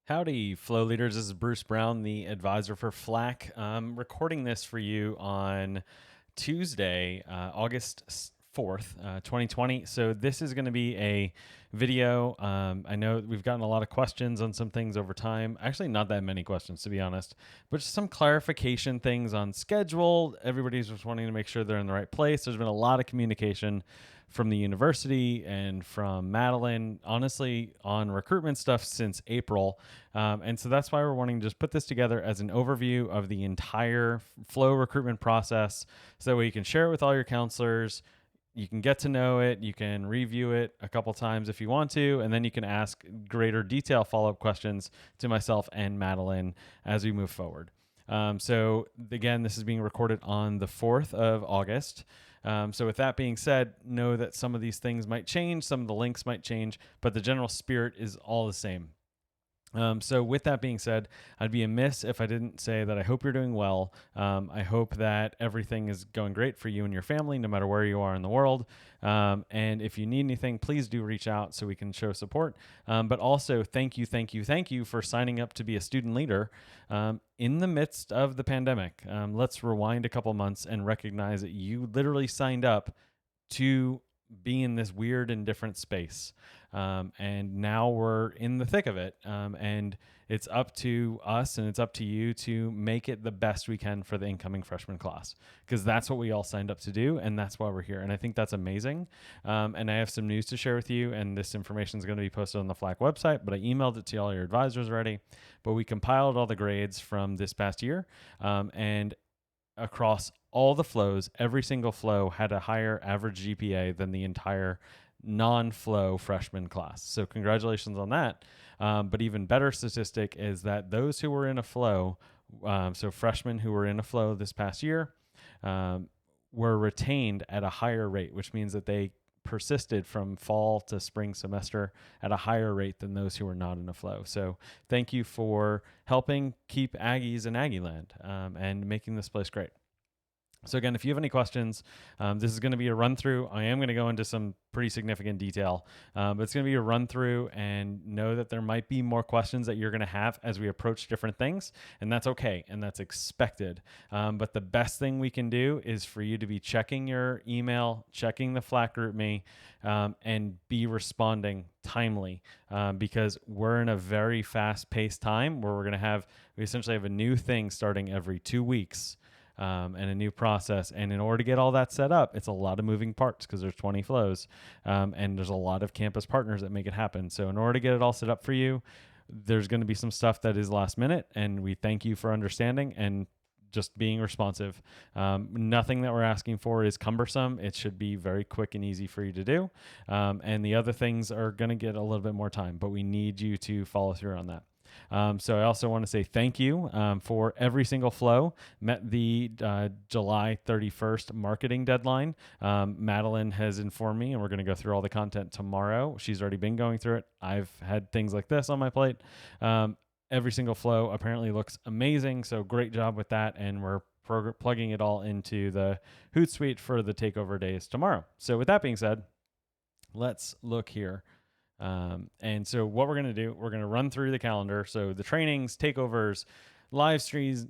Howdy, Flow Leaders. This is Bruce Brown, the advisor for FLAC. I'm recording this for you on Tuesday, August 4th, 2020. So this is going to be a video. I know we've gotten a lot of questions on some things over time. Actually, not that many questions, to be honest, but just some clarification things on schedule. Everybody's just wanting to make sure they're in the right place. There's been a lot of communication from the university and from Madeline, honestly, on recruitment stuff since April. And so that's why we're wanting to just put this together as an overview of the entire Flow recruitment process so that way you can share it with all your counselors. You can get to know it. You can review it a couple times if you want to, and then you can ask greater detail follow-up questions to myself and Madeline as we move forward. So again, this is being recorded on the 4th of August. So with that being said, know that some of these things might change, some of the links might change, but the general spirit is all the same. So with that being said, I'd be amiss if I didn't say that I hope you're doing well. I hope that everything is going great for you and your family, no matter where you are in the world. And if you need anything, please do reach out so we can show support. But also, thank you for signing up to be a student leader in the midst of the pandemic. Let's rewind a couple months and recognize that you literally signed up to be in this weird and different space. And now we're in the thick of it. And it's up to us and it's up to you to make it the best we can for the incoming freshman class, because that's what we all signed up to do. And that's why we're here. And I think that's amazing. And I have some news to share with you. And this information is going to be posted on the FLAC website, but I emailed it to all your advisors already. But we compiled all the grades from this past year. And across all the flows, every single flow had a higher average GPA than the entire non-flow freshman class. So congratulations on that. But even better statistic is that those who were in a flow, so freshmen who were in a flow this past year, were retained at a higher rate, which means that they persisted from fall to spring semester at a higher rate than those who were not in a flow. So thank you for helping keep Aggies in Aggie land and making this place great. So again, if you have any questions, this is going to be a run through. I am going to go into some pretty significant detail, but it's going to be a run through, and know that there might be more questions that you're going to have as we approach different things, and that's okay, and that's expected. But the best thing we can do is for you to be checking your email, checking the FLAC GroupMe, and be responding timely, because we're in a very fast-paced time where we essentially have a new thing starting every 2 weeks. And a new process. And in order to get all that set up, it's a lot of moving parts because there's 20 flows, and there's a lot of campus partners that make it happen. So in order to get it all set up for you, there's going to be some stuff that is last minute, and we thank you for understanding and just being responsive. Nothing that we're asking for is cumbersome. It should be very quick and easy for you to do. And the other things are going to get a little bit more time, but we need you to follow through on that. So I also want to say thank you for every single flow. Met the July 31st marketing deadline. Madeline has informed me, and we're going to go through all the content tomorrow. She's already been going through it. I've had things like this on my plate. Every single flow apparently looks amazing, so great job with that, and we're plugging it all into the Hootsuite for the takeover days tomorrow. So with that being said, let's look here. And so what we're going to do, we're going to run through the calendar. So the trainings, takeovers, live streams,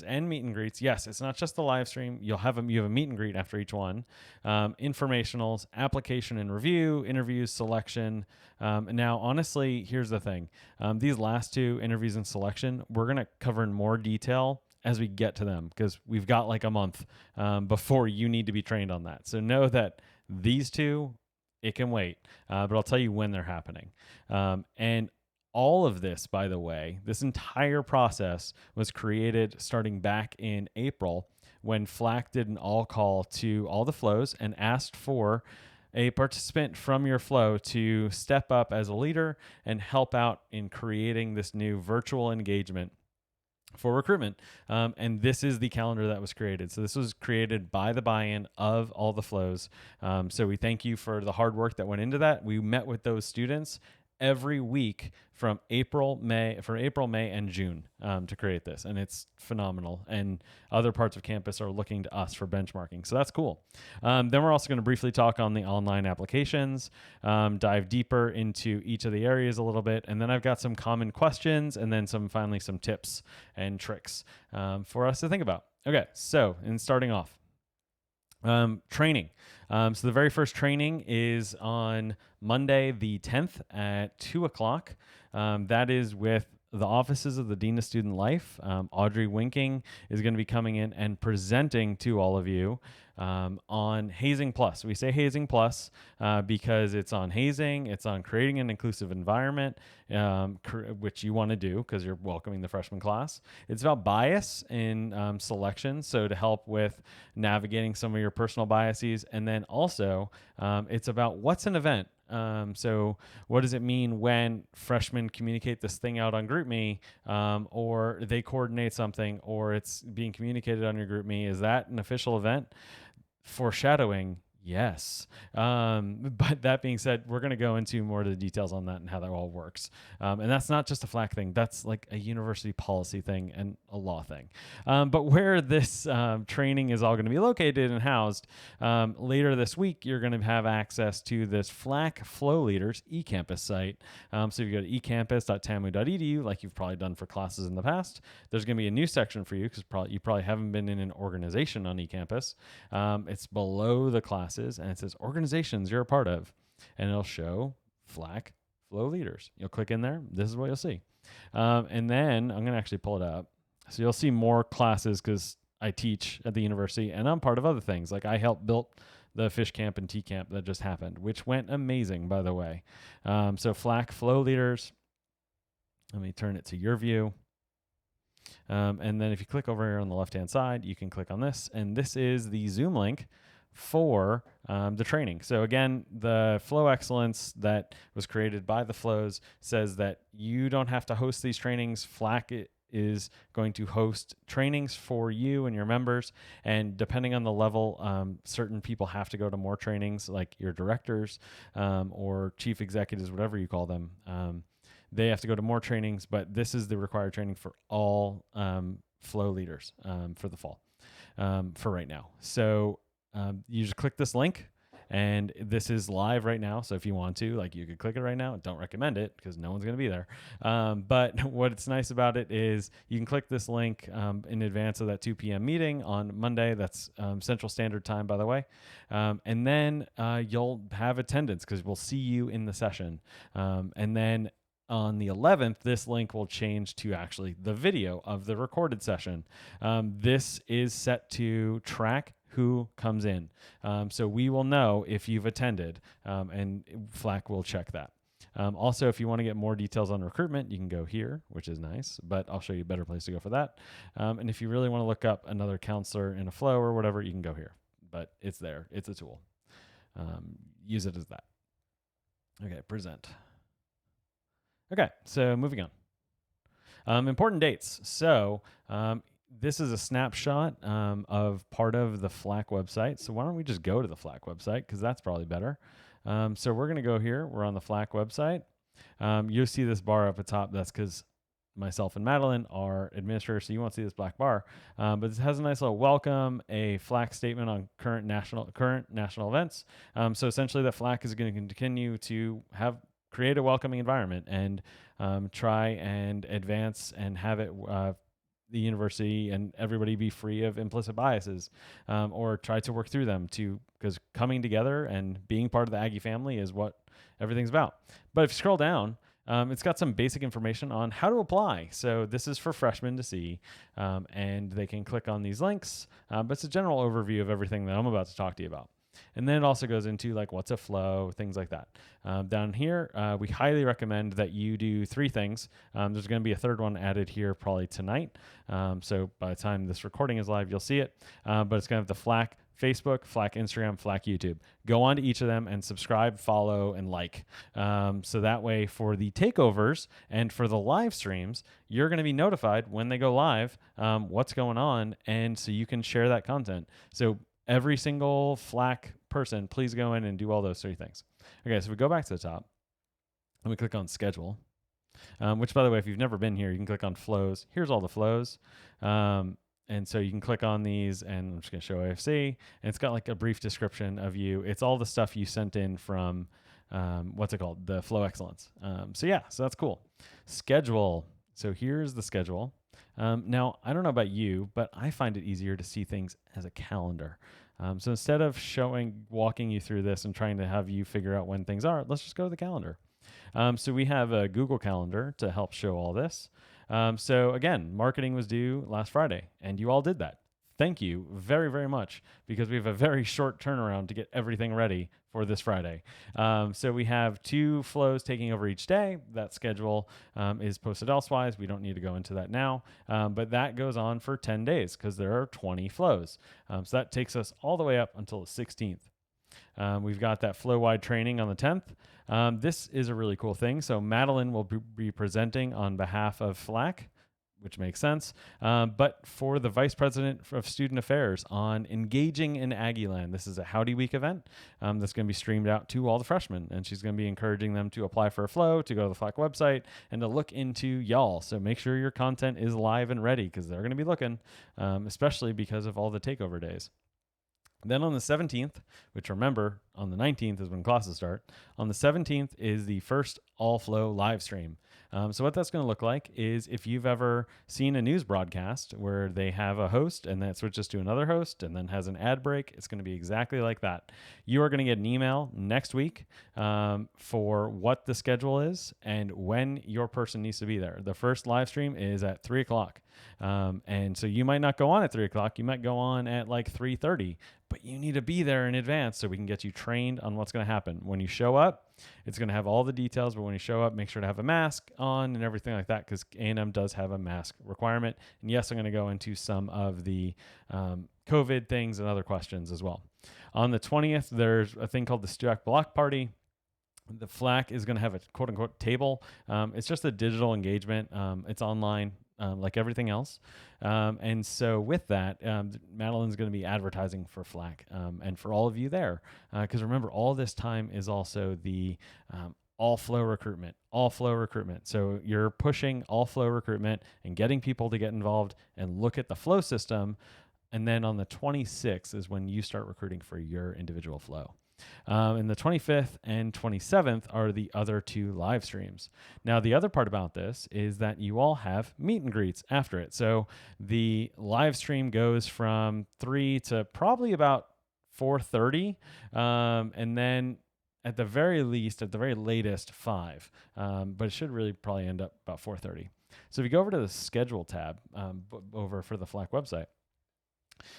and meet and greets. Yes, it's not just the live stream. You have a meet and greet after each one. Informationals, application and review, interviews, selection. Now, honestly, here's the thing. These last two, interviews and selection, we're going to cover in more detail as we get to them, because we've got like a month before you need to be trained on that. So know that these two, it can wait, but I'll tell you when they're happening. And all of this, by the way, this entire process was created starting back in April, when FLAC did an all call to all the flows and asked for a participant from your flow to step up as a leader and help out in creating this new virtual engagement for recruitment. And this is the calendar that was created. So this was created by the buy-in of all the flows. So we thank you for the hard work that went into that. We met with those students every week from April, May, and June to create this. And it's phenomenal. And other parts of campus are looking to us for benchmarking. So that's cool. Then we're also going to briefly talk on the online applications, dive deeper into each of the areas a little bit. And then I've got some common questions and then finally some tips and tricks for us to think about. Okay, so in starting off, training. So the very first training is on Monday, the 10th at 2 o'clock. That is with the offices of the Dean of Student Life. Audrey Winking is going to be coming in and presenting to all of you on Hazing Plus. We say Hazing Plus because it's on hazing, it's on creating an inclusive environment, which you want to do because you're welcoming the freshman class. It's about bias in selection, so to help with navigating some of your personal biases. And then also, it's about what's an event. So what does it mean when freshmen communicate this thing out on GroupMe, or they coordinate something, or it's being communicated on your GroupMe? Is that an official event? Foreshadowing, yes. But that being said, we're going to go into more of the details on that and how that all works. And that's not just a FLAC thing. That's like a university policy thing and a law thing. But where this training is all going to be located and housed, later this week, you're going to have access to this FLAC Flow Leaders eCampus site. So if you go to ecampus.tamu.edu, like you've probably done for classes in the past, there's going to be a new section for you because you probably haven't been in an organization on eCampus. It's below the class. And it says organizations you're a part of, and it'll show FLAC Flow Leaders. You'll click in there. This is what you'll see. And then I'm going to actually pull it up. So you'll see more classes because I teach at the university and I'm part of other things. Like I helped build the fish camp and tea camp that just happened, which went amazing, by the way. So FLAC Flow Leaders. Let me turn it to your view. And then if you click over here on the left-hand side, you can click on this. And this is the Zoom link for the training. So again, the Flow Excellence that was created by the Flows says that you don't have to host these trainings. FLAC is going to host trainings for you and your members. And depending on the level, certain people have to go to more trainings, like your directors or chief executives, whatever you call them. They have to go to more trainings, but this is the required training for all Flow leaders for the fall, for right now. So you just click this link, and this is live right now. So if you want to, like, you could click it right now. Don't recommend it because no one's going to be there. But what's nice about it is you can click this link in advance of that 2 p.m. meeting on Monday. That's Central Standard Time, by the way. And then you'll have attendance because we'll see you in the session. And then on the 11th, this link will change to actually the video of the recorded session. This is set to track who comes in. So we will know if you've attended, and FLAC will check that. Also, if you want to get more details on recruitment, you can go here, which is nice, but I'll show you a better place to go for that. And if you really want to look up another counselor in a flow or whatever, you can go here, but it's there. It's a tool. Use it as that. Okay, present. Okay, so moving on. Important dates. So this is a snapshot of part of the FLAC website. So why don't we just go to the FLAC website, because that's probably better. So we're going to go here. We're on the FLAC website. You'll see this bar up at top. That's because myself and Madeline are administrators, so you won't see this black bar. But it has a nice little welcome, a FLAC statement on current national events. So essentially, that FLAC is going to continue to create a welcoming environment and try and advance and have it the university and everybody be free of implicit biases, or try to work through them, because coming together and being part of the Aggie family is what everything's about. But if you scroll down, it's got some basic information on how to apply. So this is for freshmen to see, and they can click on these links, but it's a general overview of everything that I'm about to talk to you about. And then it also goes into like what's a flow, things like that. Down here, we highly recommend that you do 3 things. There's going to be a third one added here probably tonight. So by the time this recording is live, you'll see it. But it's going to have the FLAC Facebook, FLAC Instagram, FLAC YouTube. Go on to each of them and subscribe, follow, and like. So that way for the takeovers and for the live streams, you're going to be notified when they go live, what's going on. And so you can share that content. So every single FLAC person, please go in and do all those 3 things. Okay, so we go back to the top. and we click on schedule, which, by the way, if you've never been here, you can click on flows. Here's all the flows. And so you can click on these, and I'm just going to show AFC, and it's got like a brief description of you. It's all the stuff you sent in from, what's it called? The Flow Excellence. So that's cool. Schedule. So here's the schedule. Now, I don't know about you, but I find it easier to see things as a calendar. So instead of walking you through this and trying to have you figure out when things are, let's just go to the calendar. So we have a Google Calendar to help show all this. So again, marketing was due last Friday, and you all did that. Thank you very, very much, because we have a very short turnaround to get everything ready for this Friday. So we have 2 flows taking over each day. That schedule is posted elsewise. We don't need to go into that now, but that goes on for 10 days because there are 20 flows. So that takes us all the way up until the 16th. We've got that flow-wide training on the 10th. This is a really cool thing. So Madeline will be presenting on behalf of FLAC, which makes sense, but for the Vice President of Student Affairs on Engaging in Aggieland. This is a Howdy Week event that's going to be streamed out to all the freshmen, and she's going to be encouraging them to apply for a flow, to go to the FLAC website, and to look into y'all. So make sure your content is live and ready, because they're going to be looking, especially because of all the takeover days. Then on the 17th, which remember, on the 19th is when classes start, on the 17th is the first All Flow live stream. So what that's going to look like is, if you've ever seen a news broadcast where they have a host and then it switches to another host and then has an ad break, it's going to be exactly like that. You are going to get an email next week for what the schedule is and when your person needs to be there. The first live stream is at 3 o'clock. And so you might not go on at 3 o'clock. You might go on at like 3:30, but you need to be there in advance so we can get you trained on what's going to happen. When you show up, it's going to have all the details, but when you show up, make sure to have a mask on and everything like that, because A&M does have a mask requirement. And yes, I'm going to go into some of the COVID things and other questions as well. On the 20th, there's a thing called the STUAC Block Party. The FLAC is going to have a quote-unquote table. It's just a digital engagement. It's online. Like everything else. And so with that, Madeline's going to be advertising for FLAC and for all of you there. Because remember, all this time is also the all flow recruitment. So you're pushing all flow recruitment and getting people to get involved and look at the flow system. And then on the 26th is when you start recruiting for your individual flow. And the 25th and 27th are the other 2 live streams. Now, the other part about this is that you all have meet and greets after it. So the live stream goes from 3 to probably about 4:30, and then at the very latest, 5. But it should really probably end up about 4:30. So if you go over to the schedule tab over for the FLAC website,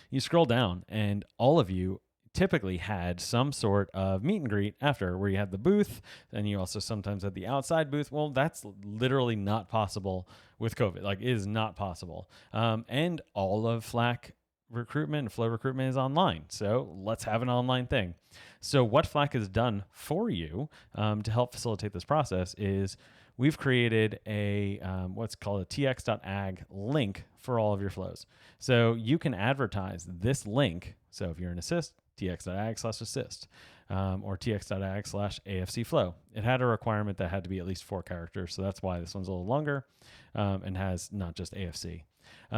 you scroll down, and all of you typically had some sort of meet and greet after, where you had the booth, and you also sometimes had the outside booth. Well, that's literally not possible with COVID. Like, it is not possible. And all of FLAC recruitment and flow recruitment is online. So let's have an online thing. So what FLAC has done for you to help facilitate this process is we've created a what's called a tx.ag link for all of your flows. So you can advertise this link. So if you're an assist, tx.ag/assist, or tx.ag/AFC flow. It had a requirement that had to be at least 4 characters, so that's why this one's a little longer and has not just AFC.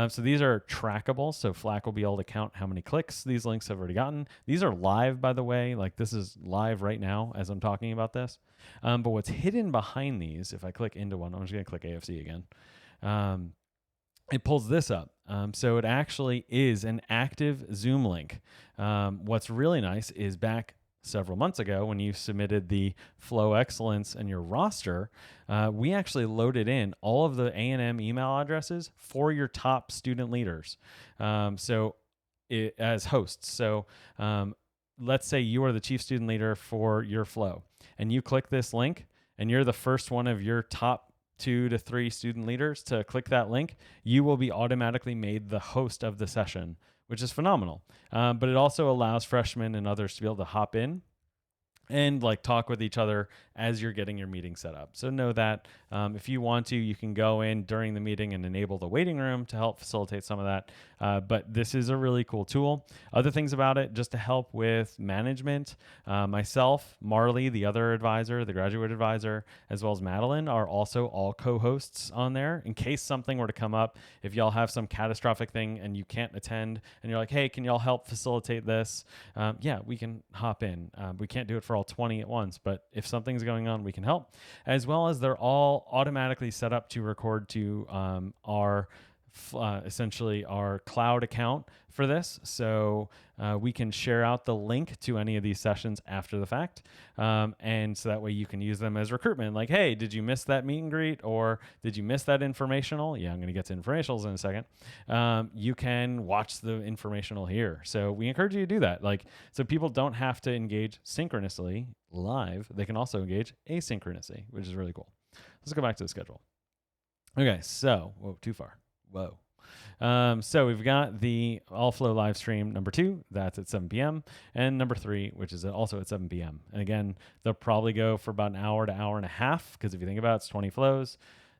So these are trackable, so FLAC will be able to count how many clicks these links have already gotten. These are live, by the way. Like, this is live right now as I'm talking about this. But what's hidden behind these, if I click into one, I'm just going to click AFC again. It pulls this up. So it actually is an active Zoom link. What's really nice is back several months ago when you submitted the Flow Excellence and your roster, we actually loaded in all of the A&M email addresses for your top student leaders as hosts. So let's say you are the chief student leader for your flow, and you click this link, and you're the first one of your top 2 to 3 student leaders to click that link, you will be automatically made the host of the session, which is phenomenal. But it also allows freshmen and others to be able to hop in and like talk with each other as you're getting your meeting set up. So know that if you want to, you can go in during the meeting and enable the waiting room to help facilitate some of that. But this is a really cool tool. Other things about it, just to help with management, myself, Marley, the other advisor, the graduate advisor, as well as Madeline are also all co-hosts on there in case something were to come up. If y'all have some catastrophic thing and you can't attend and you're like, hey, can y'all help facilitate this? Yeah, we can hop in. We can't do it for all 20 at once, but if something's going on, we can help. As well as they're all automatically set up to record to our essentially our cloud account for this. So we can share out the link to any of these sessions after the fact. And so that way you can use them as recruitment. Like, hey, did you miss that meet and greet? Or did you miss that informational? Yeah, I'm going to get to informationals in a second. You can watch the informational here. So we encourage you to do that. Like, so people don't have to engage synchronously live. They can also engage asynchronously, which is really cool. Let's go back to the schedule. Okay, so, whoa, too far. Whoa. So we've got the Allflow live stream number 2, that's at 7 p.m., and number 3, which is also at 7 p.m. And again, they'll probably go for about an hour to hour and a half, because if you think about it, it's 20 flows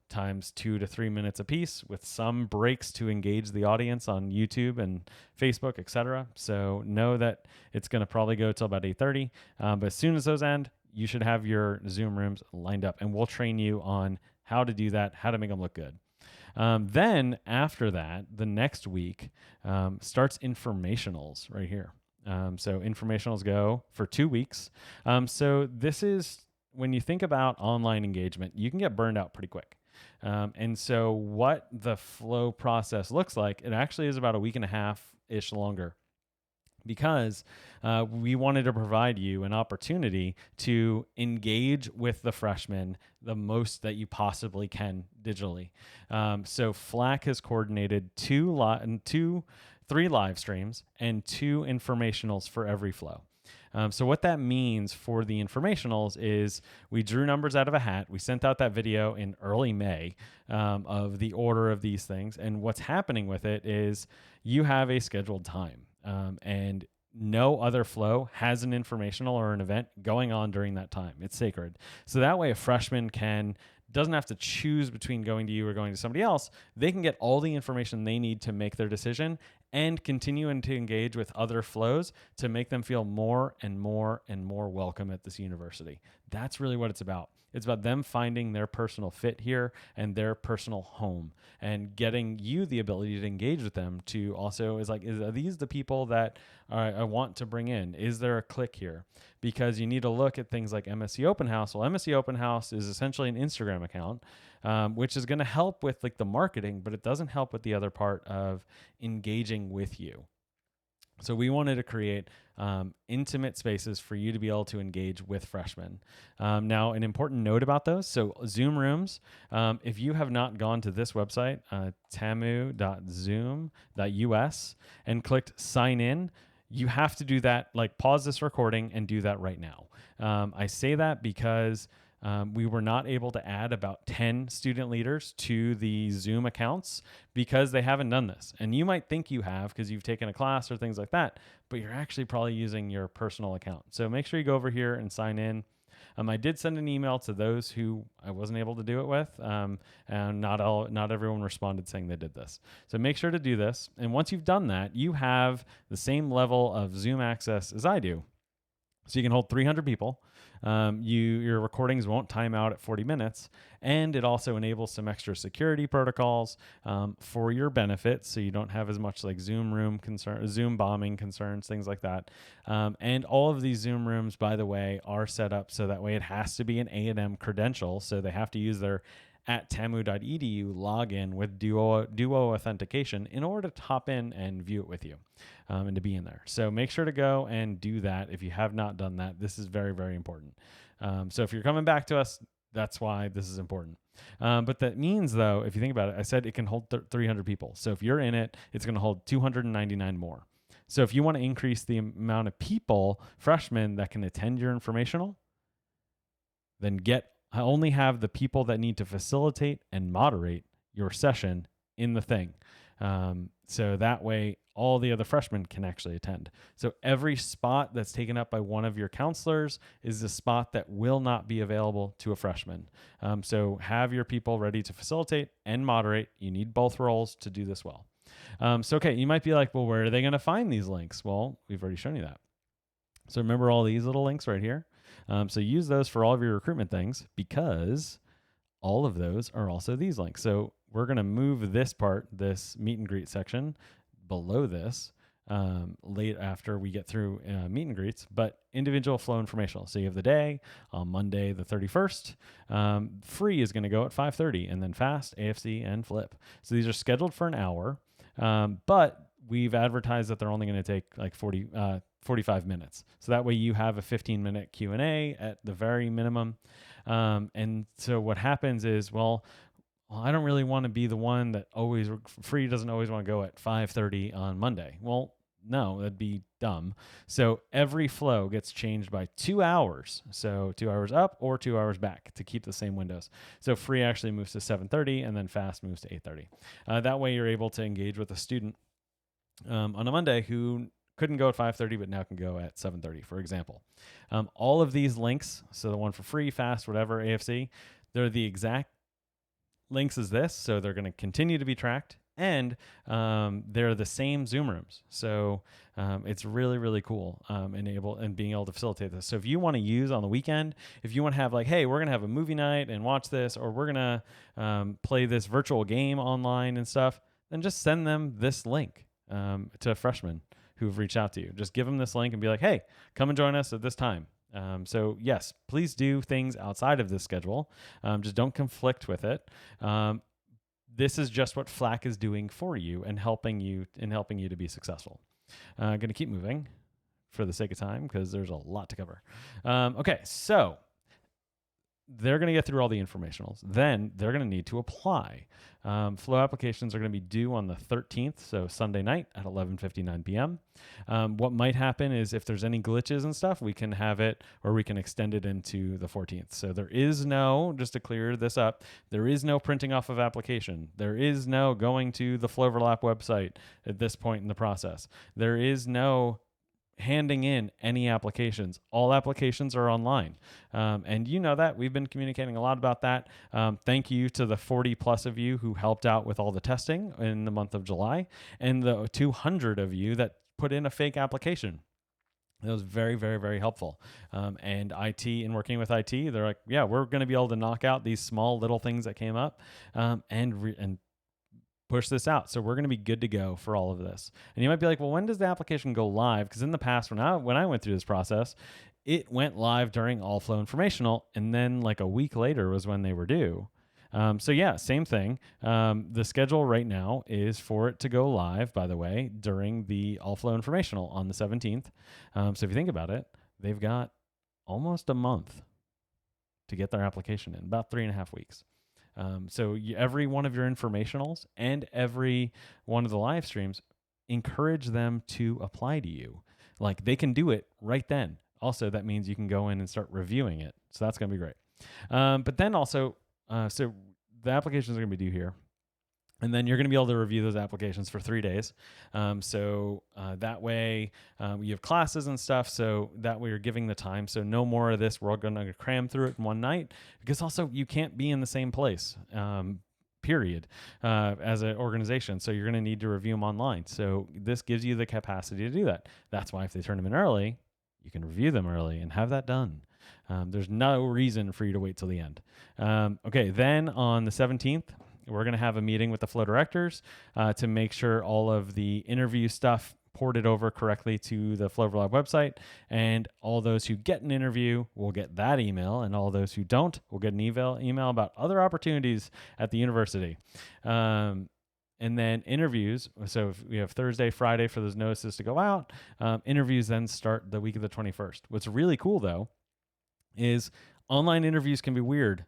times 2 to 3 minutes a piece, with some breaks to engage the audience on YouTube and Facebook, etc. So know that it's going to probably go till about 8:30. But as soon as those end, you should have your Zoom rooms lined up, and we'll train you on how to do that, how to make them look good. Then after that, the next week starts informationals right here. So informationals go for 2 weeks. So this is, when you think about online engagement, you can get burned out pretty quick. And so what the flow process looks like, it actually is about a week and a half-ish longer, because we wanted to provide you an opportunity to engage with the freshmen the most that you possibly can digitally. So FLAC has coordinated 3 live streams and 2 informationals for every flow. So what that means for the informationals is we drew numbers out of a hat. We sent out that video in early May of the order of these things. And what's happening with it is you have a scheduled time. And no other flow has an informational or an event going on during that time. It's sacred. So that way a freshman doesn't have to choose between going to you or going to somebody else. They can get all the information they need to make their decision and continue to engage with other flows to make them feel more and more and more welcome at this university. That's really what it's about. It's about them finding their personal fit here and their personal home, and getting you the ability to engage with them to also are these the people that I want to bring in? Is there a click here? Because you need to look at things like MSc Open House. Well, MSc Open House is essentially an Instagram account, which is going to help with like the marketing, but it doesn't help with the other part of engaging with you. So we wanted to create intimate spaces for you to be able to engage with freshmen. Now, an important note about those. So Zoom rooms, if you have not gone to this website, tamu.zoom.us, and clicked sign in, you have to do that, like pause this recording and do that right now. I say that because we were not able to add about 10 student leaders to the Zoom accounts because they haven't done this. And you might think you have because you've taken a class or things like that, but you're actually probably using your personal account. So make sure you go over here and sign in. I did send an email to those who I wasn't able to do it with, and not everyone responded saying they did this. So make sure to do this. And once you've done that, you have the same level of Zoom access as I do. So you can hold 300 people. Your recordings won't time out at 40 minutes. And it also enables some extra security protocols for your benefit, so you don't have as much like Zoom bombing concerns, things like that. And all of these Zoom rooms, by the way, are set up so that way it has to be an A&M credential. So they have to use their at tamu.edu login with Duo authentication in order to hop in and view it with you and to be in there. So make sure to go and do that if you have not done that. This is very, very important. So if you're coming back to us, that's why this is important. But that means, though, if you think about it, I said it can hold 300 people. So if you're in it, it's going to hold 299 more. So if you want to increase the amount of people, freshmen, that can attend your informational, then only have the people that need to facilitate and moderate your session in the thing. So that way, all the other freshmen can actually attend. So every spot that's taken up by one of your counselors is a spot that will not be available to a freshman. So have your people ready to facilitate and moderate. You need both roles to do this well. Okay, you might be like, well, where are they going to find these links? Well, we've already shown you that. So remember all these little links right here? So use those for all of your recruitment things, because all of those are also these links. So we're going to move this part, this meet and greet section, below this late after we get through meet and greets, but individual flow informational. So you have the day on Monday the 31st. Free is going to go at 5:30, and then fast, AFC, and flip. So these are scheduled for an hour, but we've advertised that they're only going to take like 45 minutes. So that way you have a 15-minute Q&A at the very minimum. And so what happens is, well, I don't really want to be the one that always free doesn't always want to go at 5:30 on Monday. Well, no, that'd be dumb. So every flow gets changed by 2 hours. So 2 hours up or 2 hours back to keep the same windows. So free actually moves to 7:30, and then fast moves to 8:30. That way you're able to engage with a student on a Monday who couldn't go at 5:30, but now can go at 7:30, for example. All of these links, so the one for free, fast, whatever, AFC, they're the exact links as this. So they're going to continue to be tracked, and they're the same Zoom rooms. So it's really, really cool and being able to facilitate this. So if you want to use on the weekend, if you want to have like, hey, we're going to have a movie night and watch this, or we're going to play this virtual game online and stuff, then just send them this link to freshmen who've reached out to you. Just give them this link and be like, hey, come and join us at this time. So yes, please do things outside of this schedule. Just don't conflict with it. This is just what FLAC is doing for you and helping you to be successful. I'm going to keep moving for the sake of time because there's a lot to cover. Okay, so they're going to get through all the informationals. Then they're going to need to apply. Flow applications are going to be due on the 13th, so Sunday night at 11:59 p.m. What might happen is if there's any glitches and stuff, we can have it, or we can extend it into the 14th. So there is no, just to clear this up, there is no printing off of application. There is no going to the Floverlap website at this point in the process. There is no handing in any applications. All applications are online. And you know that. We've been communicating a lot about that. Thank you to the 40 plus of you who helped out with all the testing in the month of July, and the 200 of you that put in a fake application. It was very, very, very helpful. And IT, in working with IT, they're like, yeah, we're going to be able to knock out these small little things that came up and push this out. So we're going to be good to go for all of this. And you might be like, well, when does the application go live? Because in the past, when I went through this process, it went live during All Flow Informational, and then like a week later was when they were due. So yeah, same thing. The schedule right now is for it to go live, by the way, during the All Flow Informational on the 17th. So if you think about it, they've got almost a month to get their application in, about 3.5 weeks. So every one of your informationals and every one of the live streams, encourage them to apply to you. Like, they can do it right then. Also, that means you can go in and start reviewing it. So that's going to be great. But then also, so the applications are going to be due here. And then you're going to be able to review those applications for 3 days. So that way you have classes and stuff. So that way you're giving the time. So no more of this. We're all going to cram through it in one night, because also you can't be in the same place, period, as an organization. So you're going to need to review them online. So this gives you the capacity to do that. That's why if they turn them in early, you can review them early and have that done. There's no reason for you to wait till the end. Okay, then on the 17th, we're going to have a meeting with the Flow directors to make sure all of the interview stuff ported over correctly to the Floverlab website. And all those who get an interview will get that email, and all those who don't will get an email about other opportunities at the university. And then interviews. So if we have Thursday, Friday for those notices to go out. Interviews then start the week of the 21st. What's really cool, though, is online interviews can be weird.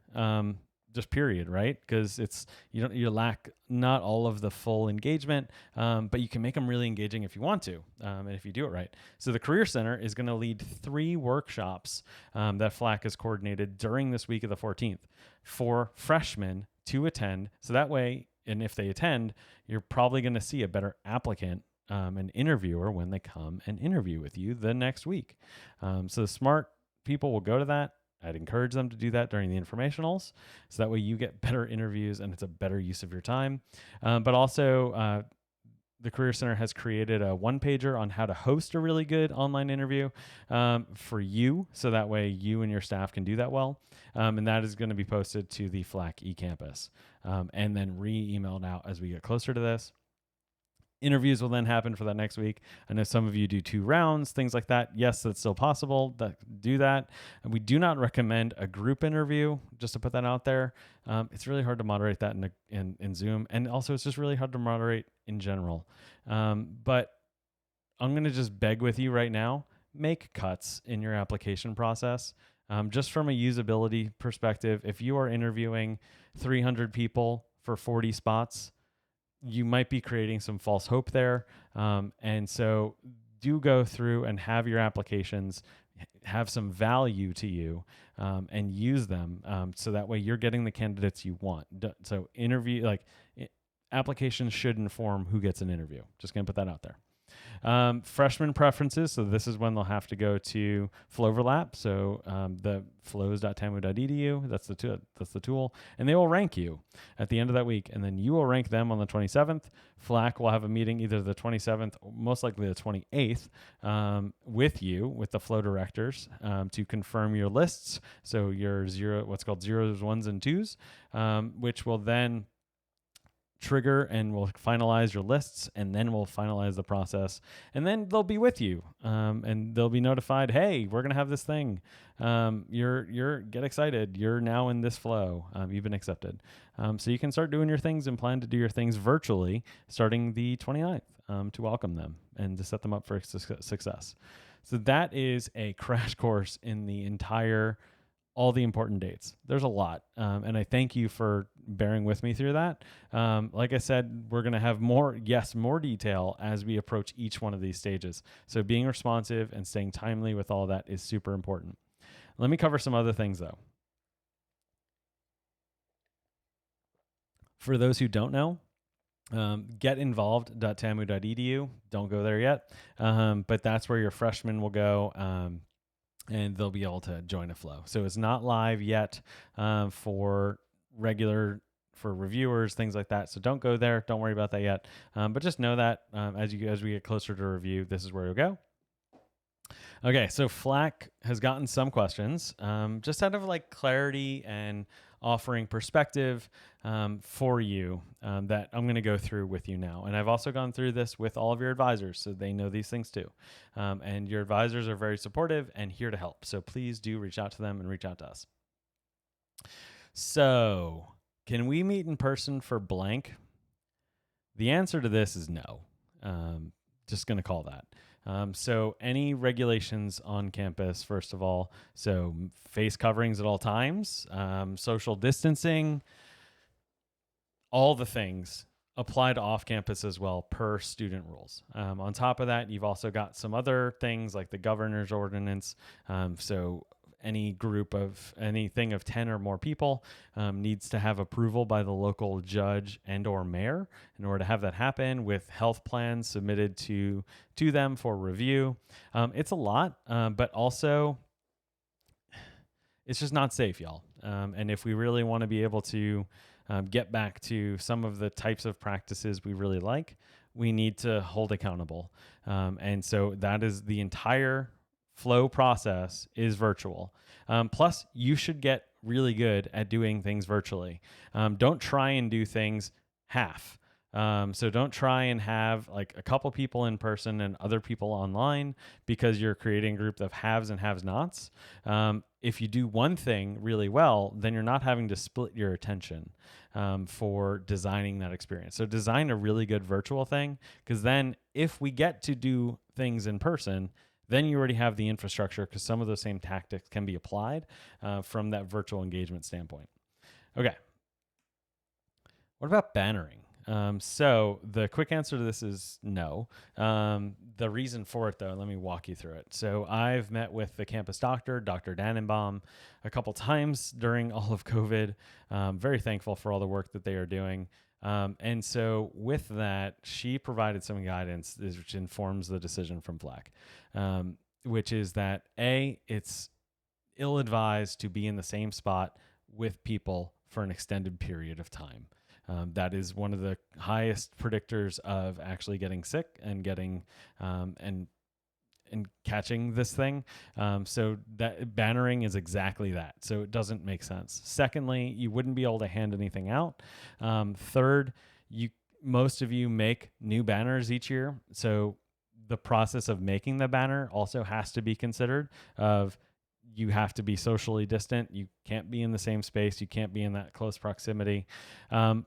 Just period, right? Because you lack not all of the full engagement, but you can make them really engaging if you want to, and if you do it right. So the Career Center is going to lead 3 workshops that FLAC has coordinated during this week of the 14th for freshmen to attend. So that way, and if they attend, you're probably going to see a better applicant an interviewer when they come and interview with you the next week. So the smart people will go to that. I'd encourage them to do that during the informationals, so that way you get better interviews and it's a better use of your time. But also, the Career Center has created a one-pager on how to host a really good online interview for you, so that way you and your staff can do that well. And that is going to be posted to the FLAC eCampus and then re-emailed out as we get closer to this. Interviews will then happen for that next week. I know some of you do 2 rounds, things like that. Yes, that's still possible. Do that. And we do not recommend a group interview, just to put that out there. It's really hard to moderate that in Zoom. And also, it's just really hard to moderate in general. But I'm going to just beg with you right now, make cuts in your application process. Just from a usability perspective, if you are interviewing 300 people for 40 spots, you might be creating some false hope there. And so do go through and have your applications have some value to you and use them so that way you're getting the candidates you want. So applications should inform who gets an interview. Just going to put that out there. Freshman preferences. So this is when they'll have to go to Floverlap. So the flows.tamu.edu, that's the tool, and they will rank you at the end of that week. And then you will rank them on the 27th. FLAC will have a meeting either the 27th, or most likely the 28th, with the flow directors to confirm your lists. So your what's called zeros, ones, and twos, which will then trigger and we'll finalize your lists, and then we'll finalize the process, and then they'll be with you and they'll be notified, hey, we're gonna have this thing, you're get excited, you're now in this flow, you've been accepted, so you can start doing your things and plan to do your things virtually starting the 29th to welcome them and to set them up for success. So that is a crash course in all the important dates. There's a lot. And I thank you for bearing with me through that. Like I said, we're going to have more detail as we approach each one of these stages. So being responsive and staying timely with all that is super important. Let me cover some other things though. For those who don't know, getinvolved.tamu.edu. Don't go there yet. But that's where your freshmen will go. And they'll be able to join a flow. So it's not live yet for reviewers, things like that. So don't go there. Don't worry about that yet. But just know that as we get closer to review, this is where you'll go. Okay, so FLAC has gotten some questions, just out of like clarity and offering perspective for you that I'm going to go through with you now. And I've also gone through this with all of your advisors, so they know these things too. And your advisors are very supportive and here to help. So please do reach out to them and reach out to us. So can we meet in person for blank? The answer to this is no. Just going to call that. So any regulations on campus, first of all, so face coverings at all times, social distancing, all the things apply to off campus as well per student rules. On top of that, you've also got some other things like the governor's ordinance. So anything of 10 or more people needs to have approval by the local judge and or mayor in order to have that happen, with health plans submitted to them for review. It's a lot, but also it's just not safe, y'all. And if we really want to be able to get back to some of the types of practices we really like, we need to hold accountable. And so that is the entire flow process is virtual. Plus, you should get really good at doing things virtually. Don't try and do things half. So don't try and have like a couple people in person and other people online, because you're creating a group of haves and have-nots. If you do one thing really well, then you're not having to split your attention for designing that experience. So design a really good virtual thing, because then if we get to do things in person, then you already have the infrastructure, because some of those same tactics can be applied from that virtual engagement standpoint. Okay. What about bannering? So the quick answer to this is no. The reason for it, though, let me walk you through it. So I've met with the campus doctor, Dr. Dannenbaum, a couple times during all of COVID. Very thankful for all the work that they are doing. And so with that, she provided some guidance which informs the decision from FLAC, which is that it's ill-advised to be in the same spot with people for an extended period of time. That is one of the highest predictors of actually getting sick and getting and catching this thing. So that bannering is exactly that. So it doesn't make sense. Secondly, you wouldn't be able to hand anything out. Third, most of you make new banners each year. So the process of making the banner also has to be considered. You have to be socially distant. You can't be in the same space. You can't be in that close proximity.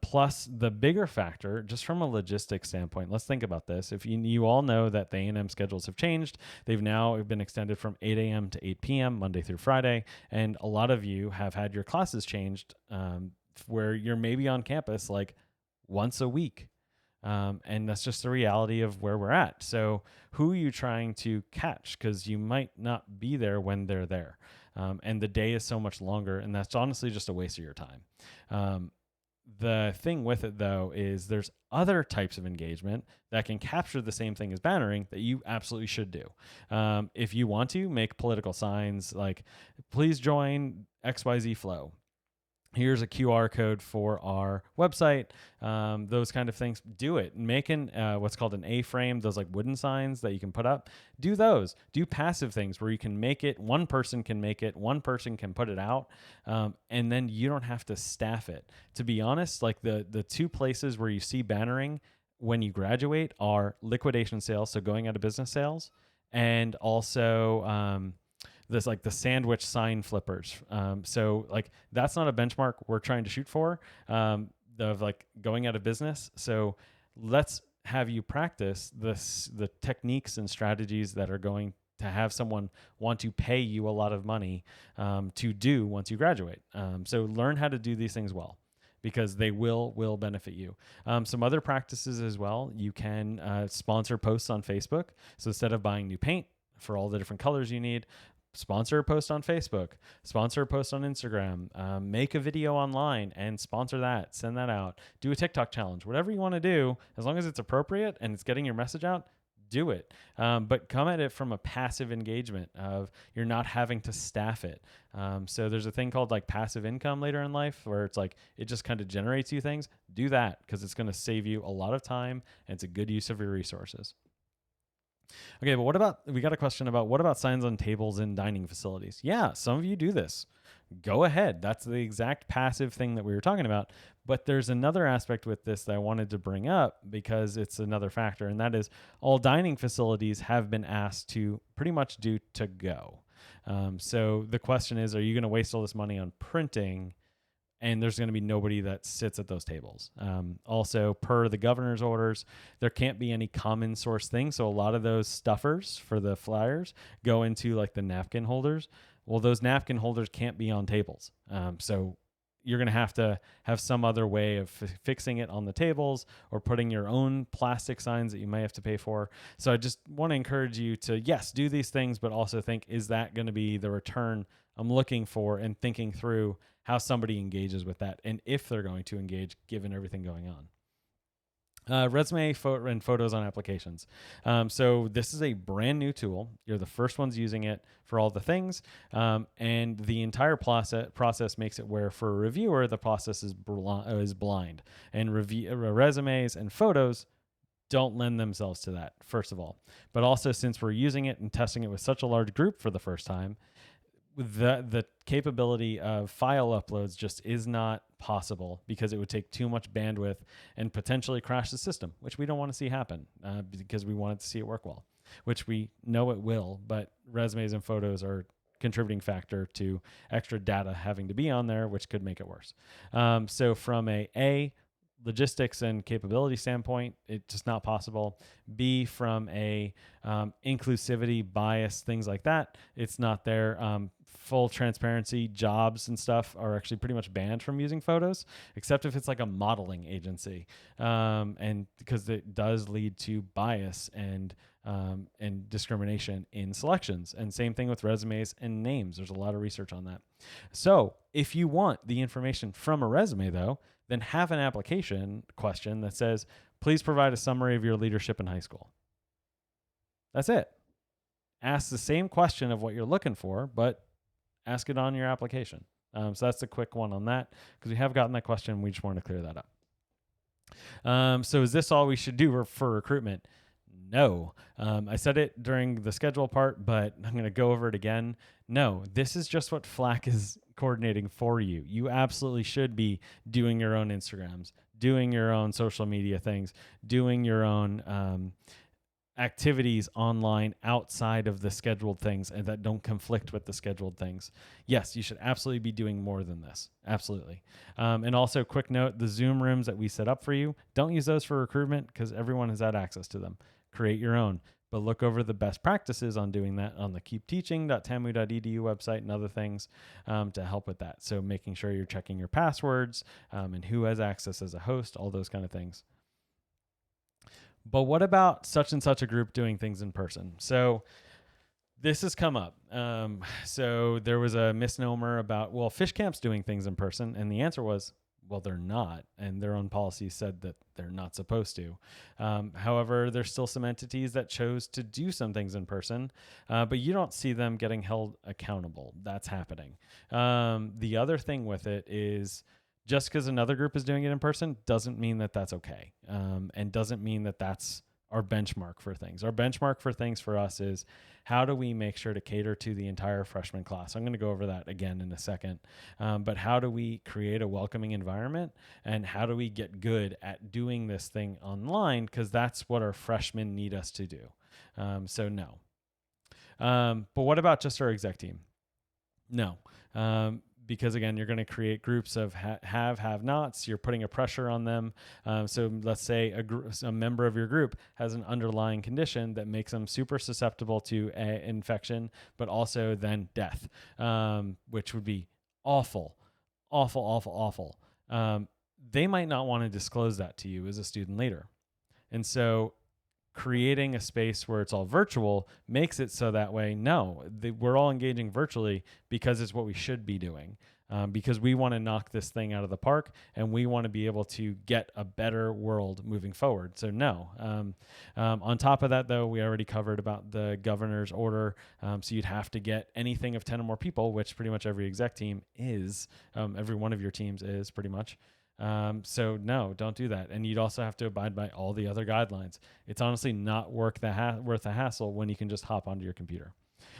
Plus, the bigger factor, just from a logistics standpoint, let's think about this. If you all know that the A&M schedules have changed, they've now been extended from 8 a.m. to 8 p.m. Monday through Friday, and a lot of you have had your classes changed where you're maybe on campus like once a week. And that's just the reality of where we're at. So who are you trying to catch? Because you might not be there when they're there. And the day is so much longer, and that's honestly just a waste of your time. The thing with it, though, is there's other types of engagement that can capture the same thing as bannering that you absolutely should do. If you want to make political signs like, please join XYZ Flow. Here's a QR code for our website, those kind of things. Do it. Make what's called an A-frame, those like wooden signs that you can put up. Do those. Do passive things where you can make it. One person can make it. One person can put it out. And then you don't have to staff it. To be honest, like the two places where you see bannering when you graduate are liquidation sales, so going out of business sales, and also this like the sandwich sign flippers. So like that's not a benchmark we're trying to shoot for of like going out of business. So let's have you practice the techniques and strategies that are going to have someone want to pay you a lot of money to do once you graduate. So learn how to do these things well, because they will benefit you. Some other practices as well. You can sponsor posts on Facebook. So instead of buying new paint for all the different colors you need, sponsor a post on Facebook, sponsor a post on Instagram, make a video online and sponsor that, send that out, do a TikTok challenge, whatever you want to do, as long as it's appropriate and it's getting your message out, do it. But come at it from a passive engagement of you're not having to staff it. So there's a thing called like passive income later in life where it's like, it just kind of generates you things. Do that because it's going to save you a lot of time and it's a good use of your resources. Okay, but we got a question about what about signs on tables in dining facilities? Yeah, some of you do this. Go ahead. That's the exact passive thing that we were talking about. But there's another aspect with this that I wanted to bring up because it's another factor, and that is all dining facilities have been asked to pretty much do to go. So the question is, are you going to waste all this money on printing and there's going to be nobody that sits at those tables? Also, per the governor's orders, there can't be any common source thing. So a lot of those stuffers for the flyers go into like the napkin holders. Well, those napkin holders can't be on tables. So you're going to have some other way of fixing it on the tables or putting your own plastic signs that you may have to pay for. So I just want to encourage you to, yes, do these things, but also think, is that going to be the return I'm looking for, and thinking through how somebody engages with that and if they're going to engage given everything going on. Resume and photos on applications. So this is a brand new tool. You're the first ones using it for all the things. And the entire process makes it where for a reviewer, the process is blind. And resumes and photos don't lend themselves to that, first of all. But also, since we're using it and testing it with such a large group for the first time, the capability of file uploads just is not possible because it would take too much bandwidth and potentially crash the system, which we don't want to see happen because we want to see it work well, which we know it will, but resumes and photos are contributing factor to extra data having to be on there, which could make it worse. So from a logistics and capability standpoint, it's just not possible. B, from a inclusivity, bias, things like that, it's not there. full transparency, jobs and stuff are actually pretty much banned from using photos, except if it's like a modeling agency, and because it does lead to bias and discrimination in selections. And same thing with resumes and names. There's a lot of research on that. So if you want the information from a resume, though, then have an application question that says, please provide a summary of your leadership in high school. That's it. Ask the same question of what you're looking for, but ask it on your application. So that's the quick one on that, because we have gotten that question. We just wanted to clear that up. So is this all we should do for recruitment? No. I said it during the schedule part, but I'm going to go over it again. No, this is just what Flack is coordinating for you. You absolutely should be doing your own Instagrams, doing your own social media things, doing your own activities online outside of the scheduled things and that don't conflict with the scheduled things. Yes, you should absolutely be doing more than this. Absolutely. And also, quick note, the Zoom rooms that we set up for you, don't use those for recruitment because everyone has had access to them. Create your own, but look over the best practices on doing that on the keepteaching.tamu.edu website and other things to help with that. So making sure you're checking your passwords and who has access as a host, all those kind of things. But what about such and such a group doing things in person? So this has come up. So there was a misnomer about, well, fish camp's doing things in person. And the answer was, well, they're not. And their own policy said that they're not supposed to. However, there's still some entities that chose to do some things in person, but you don't see them getting held accountable. That's happening. The other thing with it is, just because another group is doing it in person doesn't mean that that's okay, and doesn't mean that that's our benchmark for things. Our benchmark for things for us is, how do we make sure to cater to the entire freshman class? I'm going to go over that again in a second. But how do we create a welcoming environment, and how do we get good at doing this thing online? Because that's what our freshmen need us to do. So no. But what about just our exec team? No. Because again, you're going to create groups of have-nots. You're putting a pressure on them. So let's say a member of your group has an underlying condition that makes them super susceptible to infection, but also then death, which would be awful, awful, awful, awful. They might not want to disclose that to you as a student leader. And so creating a space where it's all virtual makes it so that way, we're all engaging virtually because it's what we should be doing, because we want to knock this thing out of the park and we want to be able to get a better world moving forward. So no. On top of that, though, we already covered about the governor's order. So you'd have to get anything of 10 or more people, which pretty much every exec team is, every one of your teams is pretty much. So no, don't do that. And you'd also have to abide by all the other guidelines. It's honestly not worth the hassle when you can just hop onto your computer.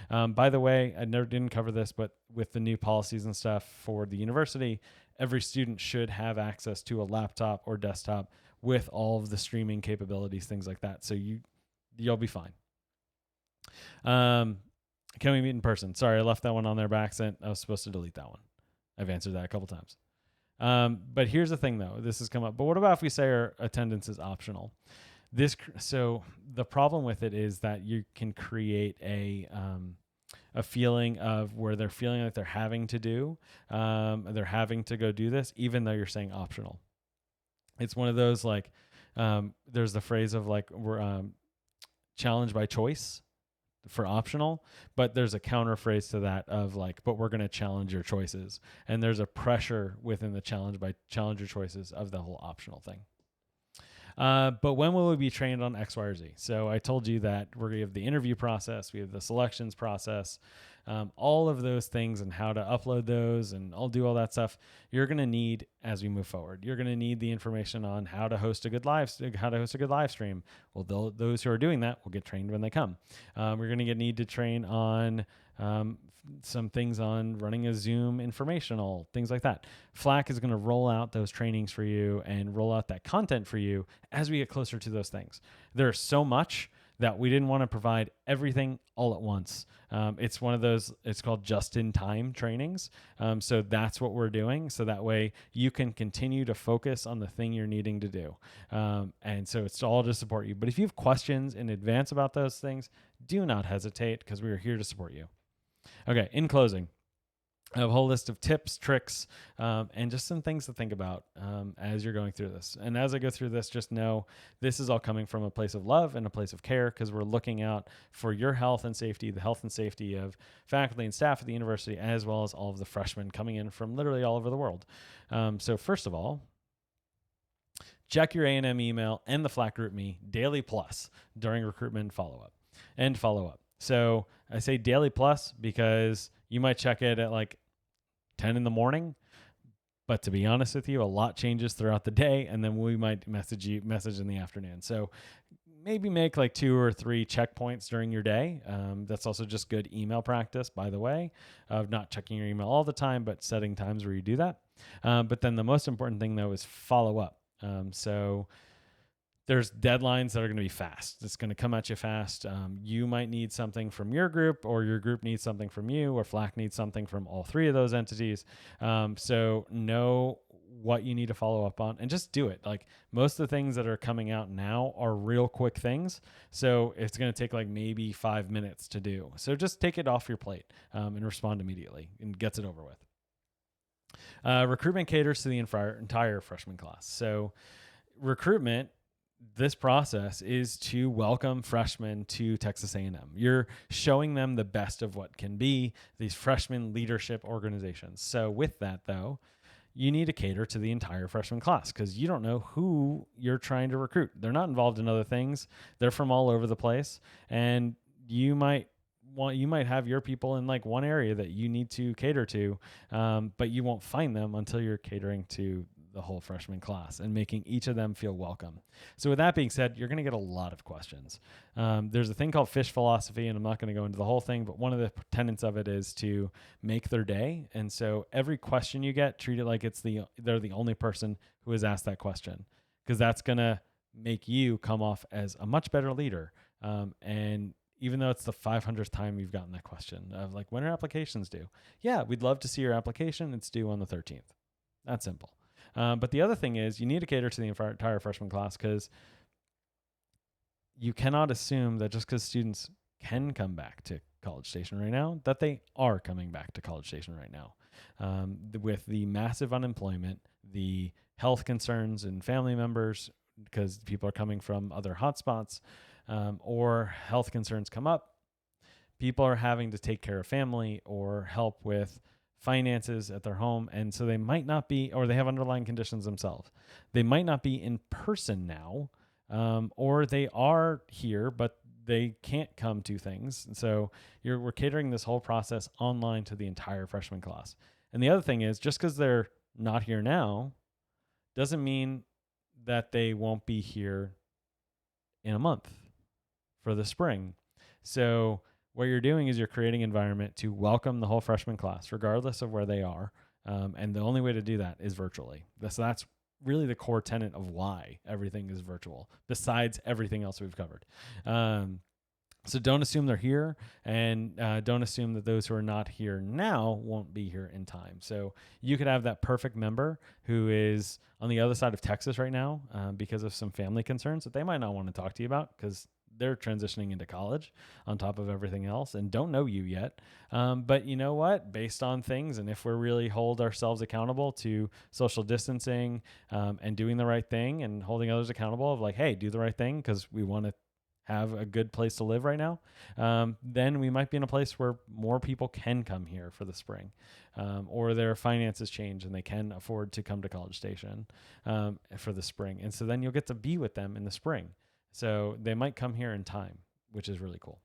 By the way, I didn't cover this, but with the new policies and stuff for the university, every student should have access to a laptop or desktop with all of the streaming capabilities, things like that. So you'll be fine. Can we meet in person? Sorry, I left that one on there by accident. I was supposed to delete that one. I've answered that a couple times. But here's the thing, though. This has come up. But what about if we say our attendance is optional? So the problem with it is that you can create a feeling of where they're feeling like they're having to go do this, even though you're saying optional. It's one of those like, there's the phrase of like, we're challenged by choice for optional, but there's a counter phrase to that of like, but we're going to challenge your choices. And there's a pressure within the challenge your choices of the whole optional thing. But when will we be trained on X, Y, or Z? So I told you that we have the interview process, we have the selections process, all of those things and how to upload those and I'll do all that stuff you're going to need as we move forward. You're going to need the information on how to host a good live stream. Well, those who are doing that will get trained when they come. We're going to need to train on some things on running a Zoom informational, things like that. Flack is going to roll out those trainings for you and roll out that content for you as we get closer to those things. There's so much that we didn't want to provide everything all at once. It's one of those, it's called just-in-time trainings. So that's what we're doing. So that way you can continue to focus on the thing you're needing to do. And so it's all to support you. But if you have questions in advance about those things, do not hesitate because we are here to support you. Okay, in closing, I have a whole list of tips, tricks, and just some things to think about as you're going through this. And as I go through this, just know this is all coming from a place of love and a place of care, because we're looking out for your health and safety, the health and safety of faculty and staff at the university, as well as all of the freshmen coming in from literally all over the world. So first of all, check your A&M email and the FLAC GroupMe daily plus during recruitment follow-up. So I say daily plus because you might check it at like 10 in the morning, but to be honest with you, a lot changes throughout the day, and then we might message in the afternoon. So maybe make like 2 or 3 checkpoints during your day. That's also just good email practice, by the way, of not checking your email all the time, but setting times where you do that. But then the most important thing, though, is follow up. So there's deadlines that are going to be fast. It's going to come at you fast. You might need something from your group, or your group needs something from you, or FLAC needs something from all 3 of those entities. So know what you need to follow up on and just do it. Like, most of the things that are coming out now are real quick things. So it's going to take like maybe 5 minutes to do. So just take it off your plate and respond immediately and gets it over with. Recruitment caters to the entire freshman class. So recruitment, this process is to welcome freshmen to Texas A&M. You're showing them the best of what can be these freshman leadership organizations. So with that, though, you need to cater to the entire freshman class, because you don't know who you're trying to recruit. They're not involved in other things. They're from all over the place. And you might have your people in like one area that you need to cater to, but you won't find them until you're catering to the whole freshman class and making each of them feel welcome. So with that being said, you're going to get a lot of questions. There's a thing called fish philosophy, and I'm not going to go into the whole thing, but one of the tenets of it is to make their day. And so every question you get, treat it like they're the only person who has asked that question, because that's going to make you come off as a much better leader. And even though it's the 500th time you've gotten that question of like, when are applications due? Yeah, we'd love to see your application. It's due on the 13th. That's simple. But the other thing is, you need to cater to the entire freshman class, because you cannot assume that just because students can come back to College Station right now, that they are coming back to College Station right now. With the massive unemployment, the health concerns and family members, because people are coming from other hotspots, or health concerns come up, people are having to take care of family or help with finances at their home. And so they might not be, or they have underlying conditions themselves. They might not be in person now, or they are here, but they can't come to things. And so we're catering this whole process online to the entire freshman class. And the other thing is, just because they're not here now doesn't mean that they won't be here in a month for the spring. So what you're doing is you're creating an environment to welcome the whole freshman class, regardless of where they are. And the only way to do that is virtually. That's really the core tenet of why everything is virtual, besides everything else we've covered. So don't assume they're here, and don't assume that those who are not here now won't be here in time. So you could have that perfect member who is on the other side of Texas right now because of some family concerns that they might not want to talk to you about, because they're transitioning into college on top of everything else and don't know you yet. But you know what? Based on things, and if we really hold ourselves accountable to social distancing and doing the right thing and holding others accountable of like, hey, do the right thing because we want to have a good place to live right now, then we might be in a place where more people can come here for the spring, or their finances change and they can afford to come to College Station for the spring. And so then you'll get to be with them in the spring. So they might come here in time, which is really cool.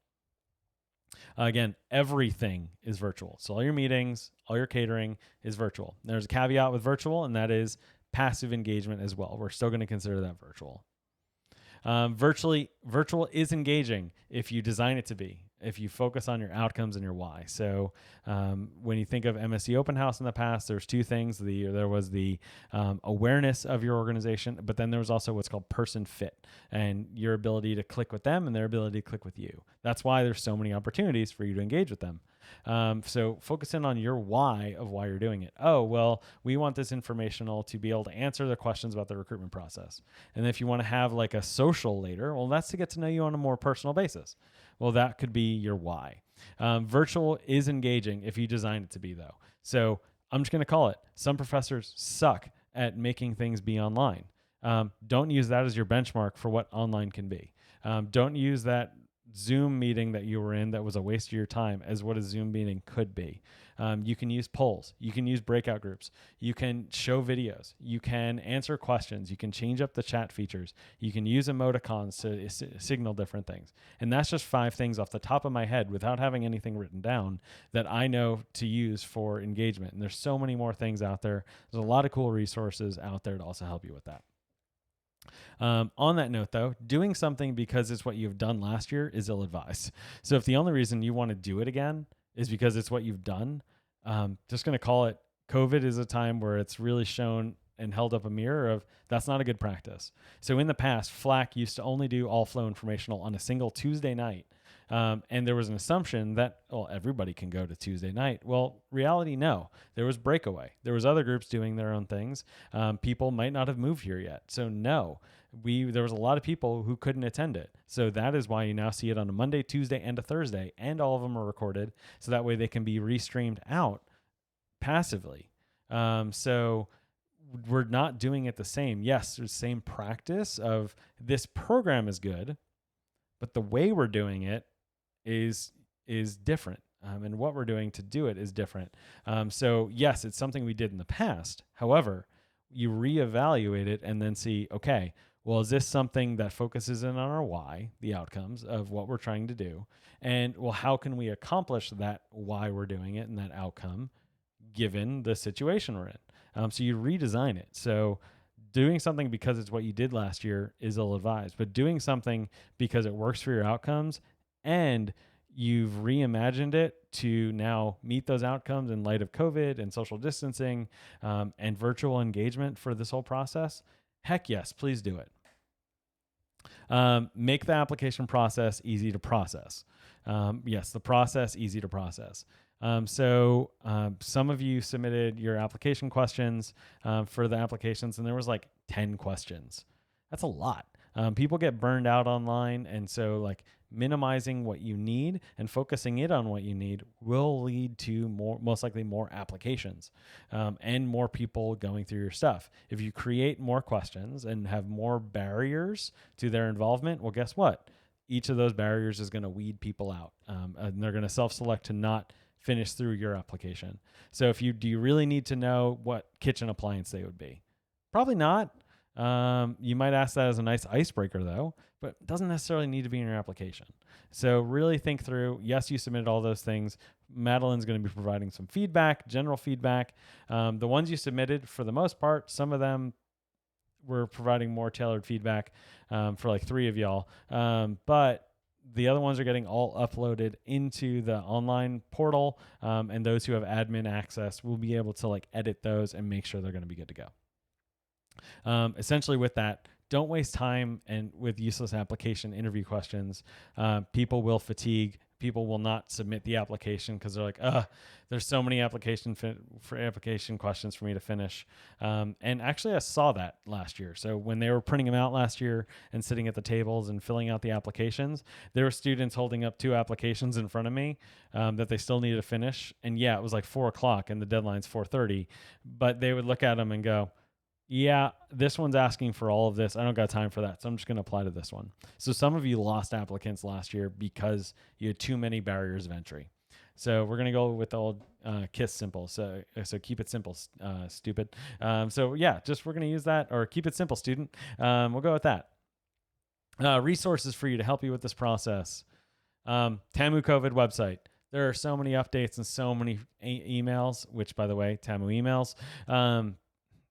Again, everything is virtual. So all your meetings, all your catering is virtual. There's a caveat with virtual, and that is passive engagement as well. We're still going to consider that virtual. Virtual is engaging if you design it to be, if you focus on your outcomes and your why. So when you think of MSC Open House in the past, there's two things. There was the awareness of your organization, but then there was also what's called person fit, and your ability to click with them and their ability to click with you. That's why there's so many opportunities for you to engage with them. So focus in on your why of why you're doing it. Oh, well, we want this informational to be able to answer the questions about the recruitment process. And if you want to have like a social later, well, that's to get to know you on a more personal basis. Well, that could be your why. Virtual is engaging if you design it to be, though. So I'm just going to call it. Some professors suck at making things be online. Don't use that as your benchmark for what online can be. Don't use that Zoom meeting that you were in that was a waste of your time as what a Zoom meeting could be. You can use polls. You can use breakout groups. You can show videos. You can answer questions. You can change up the chat features. You can use emoticons to signal different things. And that's just 5 things off the top of my head without having anything written down that I know to use for engagement. And there's so many more things out there. There's a lot of cool resources out there to also help you with that. On that note, though, doing something because it's what you've done last year is ill-advised. So if the only reason you want to do it again is because it's what you've done, just going to call it COVID is a time where it's really shown and held up a mirror of that's not a good practice. So in the past, FLAC used to only do all flow informational on a single Tuesday night. And there was an assumption that, well, everybody can go to Tuesday night. Well, reality, no. There was breakaway. There was other groups doing their own things. People might not have moved here yet. So no, there was a lot of people who couldn't attend it. So that is why you now see it on a Monday, Tuesday, and a Thursday, and all of them are recorded. So that way they can be restreamed out passively. So we're not doing it the same. Yes, there's the same practice of this program is good, but the way we're doing it is different, and what we're doing to do it is different. So yes, it's something we did in the past. However, you reevaluate it and then see, okay, well, is this something that focuses in on our why, the outcomes of what we're trying to do? And well, how can we accomplish that why we're doing it and that outcome given the situation we're in? So you redesign it. So doing something because it's what you did last year is ill-advised, but doing something because it works for your outcomes and you've reimagined it to now meet those outcomes in light of COVID and social distancing and virtual engagement for this whole process, heck yes, please do it. Make the application process easy to process. Yes, the process easy to process. So some of you submitted your application questions for the applications, and there was like 10 questions. That's a lot. People get burned out online, and so like minimizing what you need and focusing it on what you need will lead to most likely more applications and more people going through your stuff. If you create more questions and have more barriers to their involvement, well, guess what? Each of those barriers is going to weed people out, and they're going to self-select to not finish through your application. So do you really need to know what kitchen appliance they would be? Probably not. You might ask that as a nice icebreaker though, but it doesn't necessarily need to be in your application. So really think through, yes, you submitted all those things. Madeline's going to be providing some feedback, general feedback. The ones you submitted, for the most part, some of them were providing more tailored feedback for like 3 of y'all. But the other ones are getting all uploaded into the online portal, and those who have admin access will be able to like edit those and make sure they're going to be good to go. Essentially with that, don't waste time and with useless application interview questions. People will fatigue. People will not submit the application because they're like, there's so many application questions for me to finish. And actually, I saw that last year. So when they were printing them out last year and sitting at the tables and filling out the applications, there were students holding up 2 applications in front of me that they still needed to finish. And yeah, it was like 4:00 and the deadline's 4:30. But they would look at them and go, yeah, this one's asking for all of this. I don't got time for that. So I'm just going to apply to this one. So some of you lost applicants last year because you had too many barriers of entry. So we're going to go with the old KISS simple. So keep it simple, stupid. So yeah, we're going to use that, or keep it simple, student. We'll go with that. Resources for you to help you with this process. TAMU COVID website. There are so many updates and so many emails, which by the way, TAMU emails,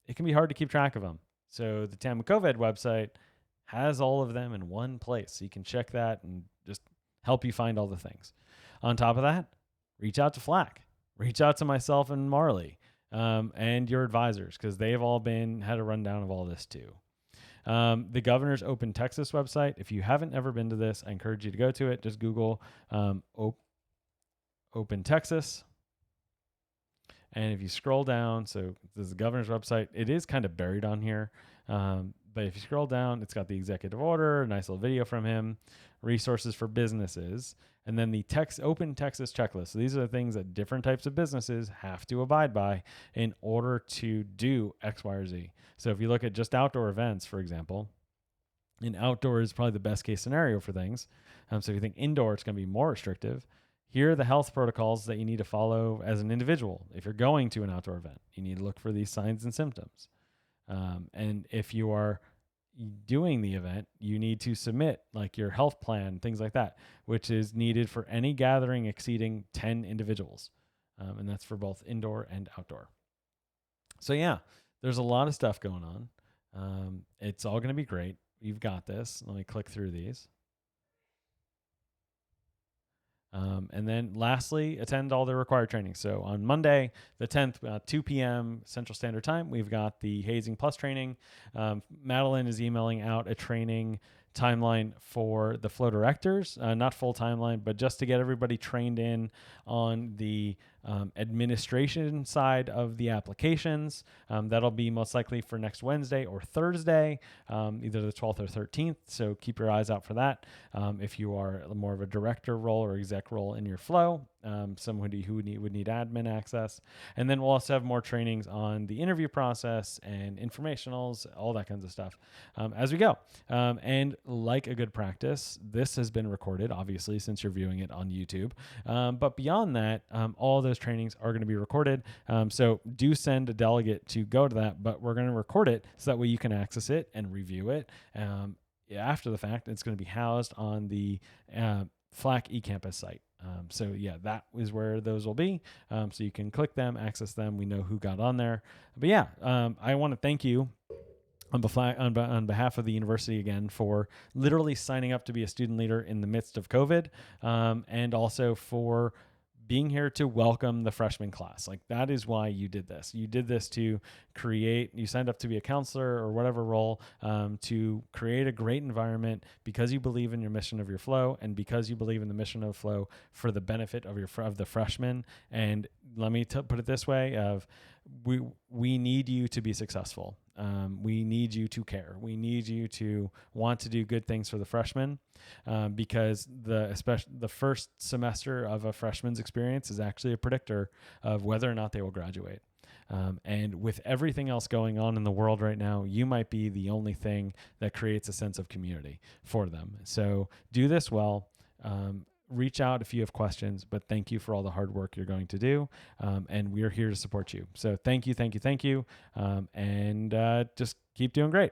it can be hard to keep track of them. So the TAMU COVID website has all of them in one place. So you can check that and just help you find all the things. On top of that, reach out to FLAC. Reach out to myself and Marley and your advisors, because they've all had a rundown of all this too. The Governor's Open Texas website. If you haven't ever been to this, I encourage you to go to it. Just Google Open Texas. And if you scroll down, so this is the governor's website. It is kind of buried on here. But if you scroll down, it's got the executive order, a nice little video from him, resources for businesses, and then the Open Texas checklist. So these are the things that different types of businesses have to abide by in order to do X, Y, or Z. So if you look at just outdoor events, for example, and outdoor is probably the best case scenario for things. So if you think indoor, it's going to be more restrictive. Here are the health protocols that you need to follow as an individual. If you're going to an outdoor event, you need to look for these signs and symptoms. And if you are doing the event, you need to submit like your health plan, things like that, which is needed for any gathering exceeding 10 individuals. And that's for both indoor and outdoor. So yeah, there's a lot of stuff going on. It's all going to be great. You've got this. Let me click through these. And then lastly, attend all the required training. So on Monday, the 10th, 2 p.m. Central Standard Time, we've got the Hazing Plus training. Madeline is emailing out a training timeline for the flow directors, not full timeline, but just to get everybody trained in on the administration side of the applications. That'll be most likely for next Wednesday or Thursday, either the 12th or 13th. So keep your eyes out for that. If you are more of a director role or exec role in your flow, somebody who would need admin access. And then we'll also have more trainings on the interview process and informationals, all that kinds of stuff as we go. And like a good practice, this has been recorded, obviously, since you're viewing it on YouTube. But beyond that, all those trainings are going to be recorded. So do send a delegate to go to that, but we're going to record it so that way you can access it and review it. After the fact, it's going to be housed on the FLAC eCampus site. So yeah, that is where those will be. So you can click them, access them. We know who got on there. But yeah, I want to thank you on behalf of the university again for literally signing up to be a student leader in the midst of COVID, and also for being here to welcome the freshman class. Like that is why you did this. You did this to you signed up to be a counselor or whatever role, to create a great environment because you believe in your mission of your flow and because you believe in the mission of flow for the benefit of the freshmen. And let me put it this way, we need you to be successful. We need you to care. We need you to want to do good things for the freshmen, because especially the first semester of a freshman's experience is actually a predictor of whether or not they will graduate. And with everything else going on in the world right now, you might be the only thing that creates a sense of community for them. So do this well. Reach out if you have questions, but thank you for all the hard work you're going to do. And we are here to support you. So thank you. And just keep doing great.